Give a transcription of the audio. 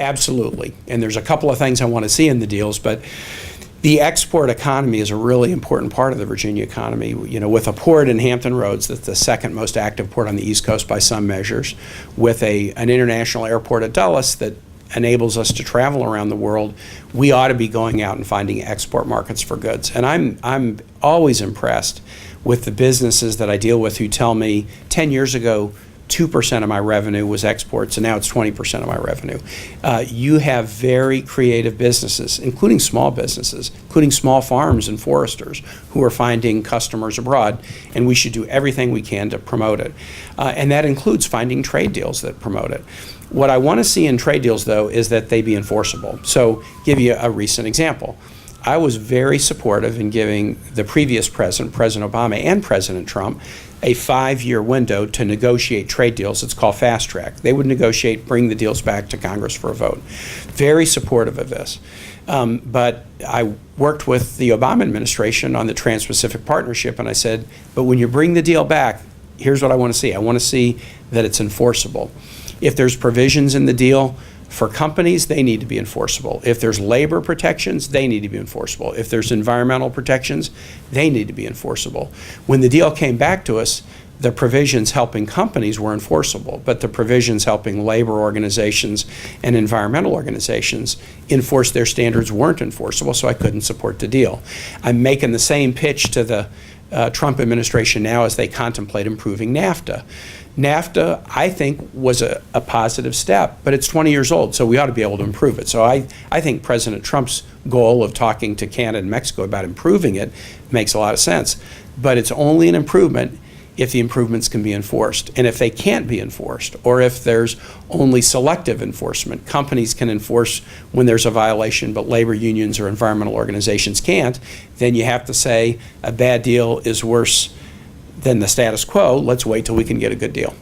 Absolutely. And there's a couple of things I want to see in the deals, but the export economy is a really important part of the Virginia economy. You know, with a port in Hampton Roads, that's the second most active port on the East Coast by some measures, with an international airport at Dulles that enables us to travel around the world, we ought to be going out and finding export markets for goods. And I'm always impressed with the businesses that I deal with who tell me 10 years ago, 2% of my revenue was exports, and now it's 20% of my revenue. You have very creative businesses, including small businesses, including small farms and foresters who are finding customers abroad, and we should do everything we can to promote it. And that includes finding trade deals that promote it. What I want to see in trade deals, though, is that they be enforceable. So, give you a recent example. I was very supportive in giving the previous president, President Obama, and President Trump a 5-year window to negotiate trade deals. It's called fast track. They would negotiate, bring the deals back to Congress for a vote. Very supportive of this. But I worked with the Obama administration on the Trans-Pacific Partnership, and I said, but when you bring the deal back, here's what I want to see. I want to see that it's enforceable. If there's provisions in the deal for companies, they need to be enforceable. If there's labor protections, they need to be enforceable. If there's environmental protections, they need to be enforceable. When the deal came back to us, the provisions helping companies were enforceable, but the provisions helping labor organizations and environmental organizations enforce their standards weren't enforceable, so I couldn't support the deal. I'm making the same pitch to the Trump administration now as they contemplate improving NAFTA. NAFTA, I think, was a positive step, but it's 20 years old, so we ought to be able to improve it. So I think President Trump's goal of talking to Canada and Mexico about improving it makes a lot of sense. But it's only an improvement if the improvements can be enforced. And if they can't be enforced, or if there's only selective enforcement, companies can enforce when there's a violation, but labor unions or environmental organizations can't, then you have to say a bad deal is worse than the status quo. Let's wait till we can get a good deal.